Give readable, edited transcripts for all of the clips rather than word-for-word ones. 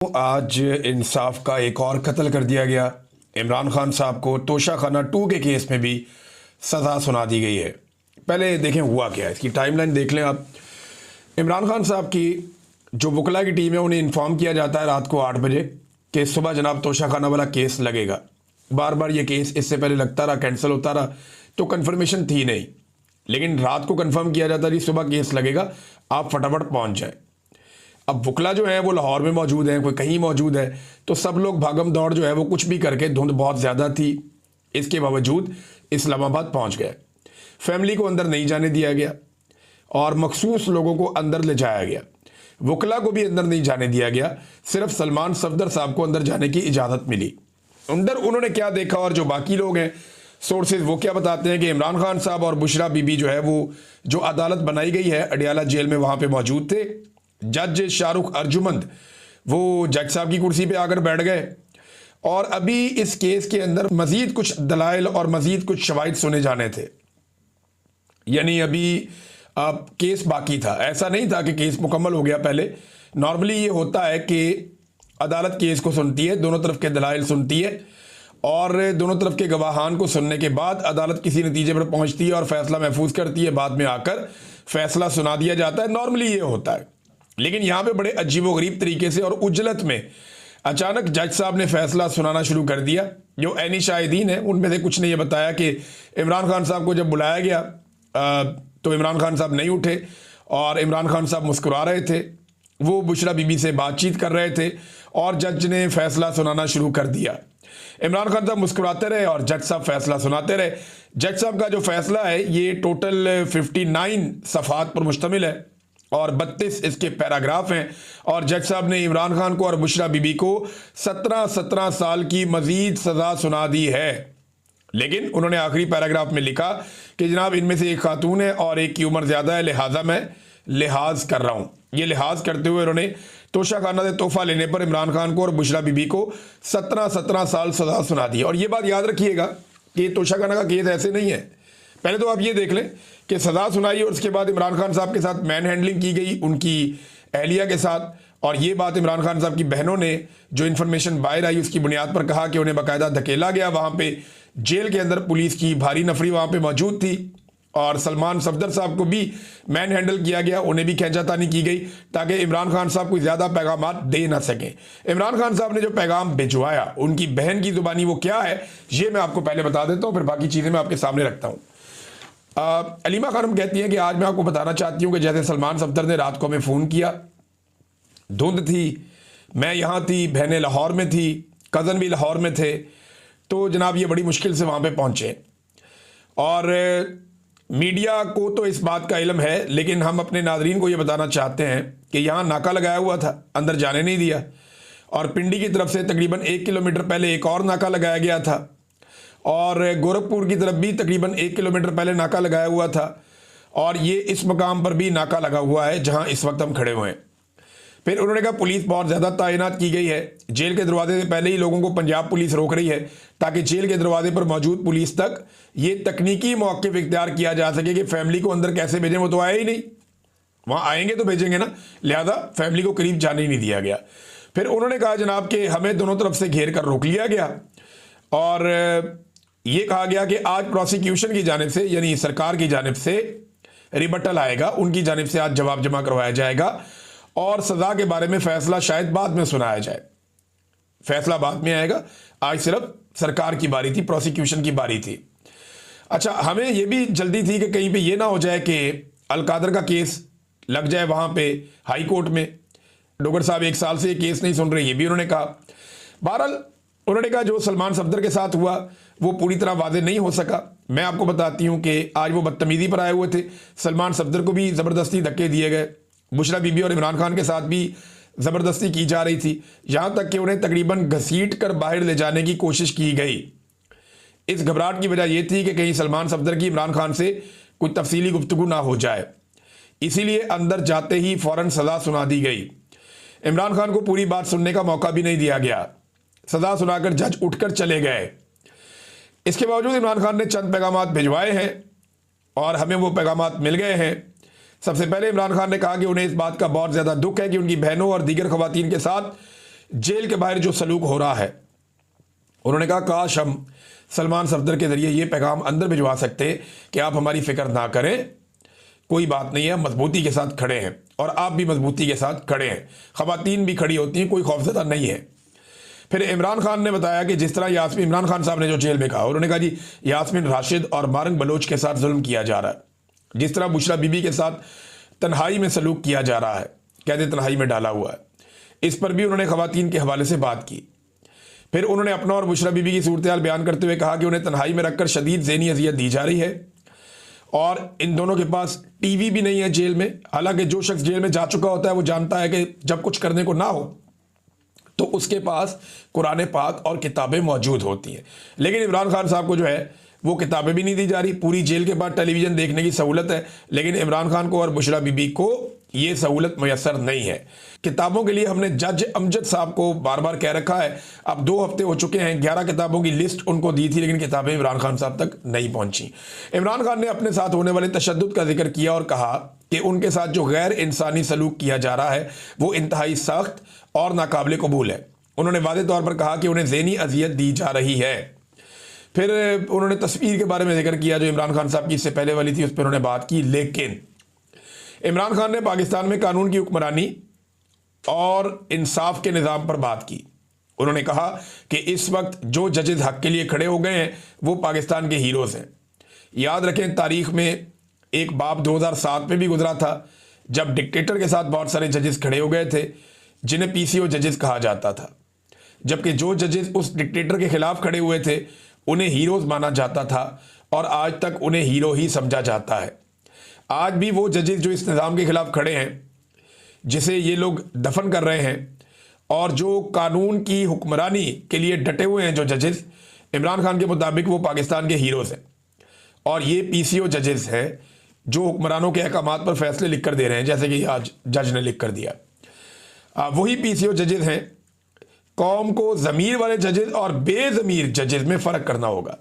आज इंसाफ का एक और कत्ल कर दिया गया। इमरान खान साहब को तोशाखाना 2 के केस में भी सज़ा सुना दी गई है। पहले देखें हुआ क्या है, इसकी टाइमलाइन देख लें आप। इमरान खान साहब की जो वकला की टीम है उन्हें इन्फॉर्म किया जाता है रात को 8 बजे कि सुबह जनाब तोशाखाना वाला केस लगेगा। बार बार ये केस इससे पहले लगता रहा, कैंसिल होता रहा, तो कन्फर्मेशन थी नहीं, लेकिन रात को कन्फर्म किया जाता जी सुबह केस लगेगा, आप फटाफट पहुँच जाए। अब वकला जो है वो लाहौर में मौजूद है, कोई कहीं मौजूद है, तो सब लोग भागम दौड़ जो है वो कुछ भी करके, धुंध बहुत ज़्यादा थी, इसके बावजूद इस्लामाबाद पहुंच गए। फैमिली को अंदर नहीं जाने दिया गया और मखसूस लोगों को अंदर ले जाया गया। वकला को भी अंदर नहीं जाने दिया गया, सिर्फ सलमान सफदर साहब को अंदर जाने की इजाज़त मिली। अंदर उन्होंने क्या देखा और जो बाकी लोग हैं सोर्सेज वो क्या बताते हैं कि इमरान खान साहब और बुशरा बीबी जो है वो जो अदालत बनाई गई है अडियाला जेल में वहाँ पर मौजूद थे। जज शाहरुख अर्जुमंद वो जज साहब की कुर्सी पे आकर बैठ गए और अभी इस केस के अंदर मजीद कुछ दलाइल और मजीद कुछ शवाहिद सुने जाने थे। यानी अभी अब केस बाकी था, ऐसा नहीं था कि केस मुकम्मल हो गया। पहले नॉर्मली ये होता है कि अदालत केस को सुनती है, दोनों तरफ के दलाइल सुनती है और दोनों तरफ के गवाहान को सुनने के बाद अदालत किसी नतीजे पर पहुंचती है और फैसला महफूज करती है। बाद में आकर फैसला सुना दिया जाता है, नॉर्मली ये होता है। लेकिन यहाँ पे बड़े अजीबोगरीब तरीके से और उजलत में अचानक जज साहब ने फैसला सुनाना शुरू कर दिया। जो ऐनी शाहिदीन है उनमें से कुछ ने यह बताया कि इमरान खान साहब को जब बुलाया गया तो इमरान खान साहब नहीं उठे और इमरान खान साहब मुस्कुरा रहे थे, वो बुशरा बीबी से बातचीत कर रहे थे और जज ने फैसला सुनाना शुरू कर दिया। इमरान खान साहब मुस्कुराते रहे और जज साहब फैसला सुनाते रहे। जज साहब का जो फैसला है ये टोटल 59 सफ़हात पर मुश्तमिल है और 32 इसके पैराग्राफ हैं और जज साहब ने इमरान खान को और बुशरा बीबी को 17 साल की मजीद सज़ा सुना दी है। लेकिन उन्होंने आखिरी पैराग्राफ में लिखा कि जनाब इनमें से एक खातून है और एक की उम्र ज़्यादा है, लिहाजा मैं लिहाज कर रहा हूँ। ये लिहाज करते हुए उन्होंने तोशाखाना से तोहफा लेने पर इमरान खान को और बुशरा बीबी को 17 साल सज़ा सुना दी। और ये बात याद रखिएगा कि तोशाखाना का केस ऐसे नहीं है। पहले तो आप ये देख लें कि सज़ा सुनाई और उसके बाद इमरान खान साहब के साथ मैन हैंडलिंग की गई उनकी अहलिया के साथ, और ये बात इमरान खान साहब की बहनों ने जो इन्फॉर्मेशन बाहर आई उसकी बुनियाद पर कहा कि उन्हें बाकायदा धकेला गया। वहाँ पे जेल के अंदर पुलिस की भारी नफरी वहाँ पे मौजूद थी और सलमान सफदर साहब को भी मैन हैंडल किया गया, उन्हें भी खींचातानी की गई ताकि इमरान खान साहब को ज़्यादा पैगाम दे ना सकें। इमरान खान साहब ने जो पैगाम भिजवाया उनकी बहन की ज़ुबानी वो क्या है ये मैं आपको पहले बता देता हूँ, फिर बाकी चीज़ें मैं आपके सामने रखता हूँ। अलीमा खानम कहती हैं कि आज मैं आपको बताना चाहती हूँ कि जैसे सलमान सफदर ने रात को हमें फ़ोन किया, धुंध थी, मैं यहाँ थी, बहनें लाहौर में थी, कज़न भी लाहौर में थे, तो जनाब ये बड़ी मुश्किल से वहाँ पे पहुँचे। और मीडिया को तो इस बात का इल्म है, लेकिन हम अपने नाजरीन को ये बताना चाहते हैं कि यहाँ नाका लगाया हुआ था, अंदर जाने नहीं दिया, और पिंडी की तरफ से तकरीबन 1 किलोमीटर पहले एक और नाका लगाया गया था और गोरखपुर की तरफ भी तकरीबन 1 किलोमीटर पहले नाका लगाया हुआ था और ये इस मकाम पर भी नाका लगा हुआ है जहां इस वक्त हम खड़े हुए हैं। फिर उन्होंने कहा पुलिस बहुत ज़्यादा तैनात की गई है, जेल के दरवाजे से पहले ही लोगों को पंजाब पुलिस रोक रही है ताकि जेल के दरवाजे पर मौजूद पुलिस तक ये तकनीकी मौक़िफ़ इख्तियार किया जा सके कि फैमिली को अंदर कैसे भेजें, वो तो आए ही नहीं, वहाँ आएंगे तो भेजेंगे ना, लिहाजा फैमिली को करीब जाने ही नहीं दिया गया। फिर उन्होंने कहा जनाब कि हमें दोनों तरफ से घेर कर रोक लिया गया और ये कहा गया कि आज प्रोसिक्यूशन की जानिब से यानी सरकार की जानिब से रिबटल आएगा, उनकी जानिब से आज जवाब जमा करवाया जाएगा और सज़ा के बारे में फ़ैसला शायद बाद में सुनाया जाए। फैसला बाद में आएगा, आज सिर्फ सरकार की बारी थी, प्रोसिक्यूशन की बारी थी। अच्छा, हमें यह भी जल्दी थी कि कहीं पे ये ना हो जाए कि अलकादर का केस लग जाए वहाँ पे हाई कोर्ट में। डोगर साहब 1 साल से ये केस नहीं सुन रहे, ये भी उन्होंने कहा। बहरहाल उन्होंने कहा जो सलमान सफदर के साथ हुआ वो पूरी तरह वाज़ेह नहीं हो सका। मैं आपको बताती हूँ कि आज वो बदतमीज़ी पर आए हुए थे, सलमान सफदर को भी ज़बरदस्ती धक्के दिए गए, बुशरा बीबी और इमरान खान के साथ भी ज़बरदस्ती की जा रही थी, यहाँ तक कि उन्हें तकरीबन घसीट कर बाहर ले जाने की कोशिश की गई। इस घबराहट की वजह यह थी कि कहीं सलमान सफदर की इमरान खान से कोई तफसीली गुफ्तगू ना हो जाए, इसीलिए अंदर जाते ही फ़ौरन सज़ा सुना दी गई। इमरान खान को पूरी बात सुनने का मौका भी नहीं दिया गया, सज़ा सुनाकर जज उठकर चले गए। इसके बावजूद इमरान खान ने चंद पैगाम भिजवाए हैं और हमें वो पैगाम मिल गए हैं। सबसे पहले इमरान खान ने कहा कि उन्हें इस बात का बहुत ज़्यादा दुख है कि उनकी बहनों और दीगर ख़वातीन के साथ जेल के बाहर जो सलूक हो रहा है, उन्होंने कहा काश हम सलमान सफदर के ज़रिए ये पैगाम अंदर भिजवा सकते कि आप हमारी फ़िक्र ना करें, कोई बात नहीं है, मजबूती के साथ खड़े हैं और आप भी मजबूती के साथ खड़े हैं, ख़वातीन भी खड़ी होती हैं, कोई खौफज़दा नहीं है। फिर इमरान खान ने बताया कि जिस तरह यास्मीन, इमरान खान साहब ने जो जेल में कहा, उन्होंने कहा जी यास्मीन राशिद और मारंग बलोच के साथ जुल्म किया जा रहा है, जिस तरह बुशरा बीबी के साथ तन्हाई में सलूक किया जा रहा है, कहते तन्हाई में डाला हुआ है, इस पर भी उन्होंने ख़वातीन के हवाले से बात की। फिर उन्होंने अपना और बुशरा बीबी की सूरत हाल बयान करते हुए कहा कि उन्हें तन्हाई में रखकर शदीद ज़हनी अजियत दी जा रही है और इन दोनों के पास टीवी भी नहीं है जेल में। हालांकि जो शख्स जेल में जा चुका होता है वो जानता है कि जब कुछ करने को ना हो तो उसके पास कुरान पाक और किताबें मौजूद होती हैं, लेकिन इमरान खान साहब को जो है वो किताबें भी नहीं दी जा रही। पूरी जेल के बाद टेलीविज़न देखने की सहूलत है, लेकिन इमरान खान को और बुशरा बीबी को ये सहूलत मैसर नहीं है। किताबों के लिए हमने जज अमजद साहब को बार बार कह रखा है, अब 2 हफ्ते हो चुके हैं, 11 किताबों की लिस्ट उनको दी थी, लेकिन किताबें इमरान खान साहब तक नहीं पहुंची। इमरान खान ने अपने साथ होने वाले तशद्दुद का जिक्र किया और कहा कि उनके साथ जो गैर इंसानी सलूक किया जा रहा है वो इंतहाई सख्त और नाकाबिल कबूल है। उन्होंने वाज़ेह तौर पर कहा कि उन्हें ज़हनी अजियत दी जा रही है। फिर उन्होंने तस्वीर के बारे में जिक्र किया जो इमरान खान साहब की इससे पहले वाली थी, उस पर उन्होंने बात की। लेकिन इमरान खान ने पाकिस्तान में कानून की हुक्मरानी और इंसाफ के निज़ाम पर बात की। उन्होंने कहा कि इस वक्त जो जजेस हक के लिए खड़े हो गए हैं वो पाकिस्तान के हीरोज़ हैं। याद रखें, तारीख में एक बाब 2007 में भी गुजरा था जब डिक्टेटर के साथ बहुत सारे जजेस खड़े हो गए थे जिन्हें पीसीओ जजेस कहा जाता था, जबकि जो जजेस उस डिक्टेटर के खिलाफ खड़े हुए थे उन्हें हीरोज़ माना जाता था और आज तक उन्हें हीरो ही समझा जाता है। आज भी वो जजेस जो इस निज़ाम के खिलाफ खड़े हैं, जिसे ये लोग दफन कर रहे हैं, और जो कानून की हुक्मरानी के लिए डटे हुए हैं जो जजेस, इमरान खान के मुताबिक वो पाकिस्तान के हीरोज़ हैं। और ये पीसीओ जजेस हैं जो हुक्मरानों के अहकामात पर फैसले लिख कर दे रहे हैं, जैसे कि आज जज ने लिख कर दिया। वही पीसीओ जजेस हैं। कौम को ज़मीर वाले जजेस और बेज़मीर जजेस में फ़र्क करना होगा,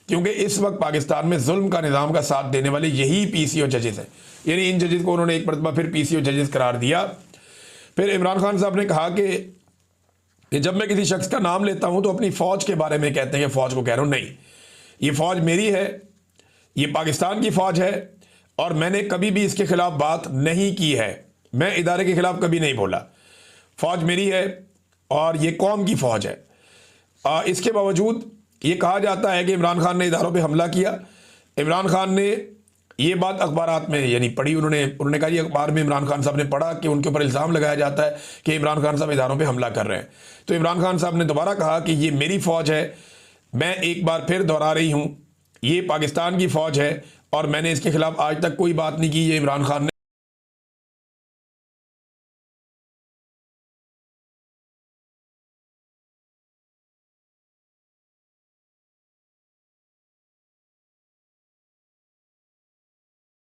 क्योंकि इस वक्त पाकिस्तान में जुल्म का निज़ाम का साथ देने वाले यही पीसीओ जजेस हैं। यानी इन जजेस को उन्होंने एक मरतबा फिर पीसीओ जजेस करार दिया। फिर इमरान खान साहब ने कहा कि जब मैं किसी शख्स का नाम लेता हूं तो अपनी फ़ौज के बारे में कहते हैं कि फ़ौज को कह रहा हूं, नहीं, ये फ़ौज मेरी है, ये पाकिस्तान की फ़ौज है और मैंने कभी भी इसके ख़िलाफ़ बात नहीं की है, मैं इदारे के ख़िलाफ़ कभी नहीं बोला। फ़ौज मेरी है और ये कौम की फ़ौज है। इसके बावजूद ये कहा जाता है कि इमरान खान ने इदारों पे हमला किया। इमरान खान ने ये बात अखबारात में यानी पढ़ी, उन्होंने कहा, ये अखबार में इमरान खान साहब ने पढ़ा कि उनके ऊपर इल्ज़ाम लगाया जाता है कि इमरान खान साहब इदारों पे हमला कर रहे हैं। तो इमरान खान साहब ने दोबारा कहा कि ये मेरी फ़ौज है, मैं एक बार फिर दोहरा रही हूँ, ये पाकिस्तान की फ़ौज है और मैंने इसके ख़िलाफ़ आज तक कोई बात नहीं की। ये इमरान खान ने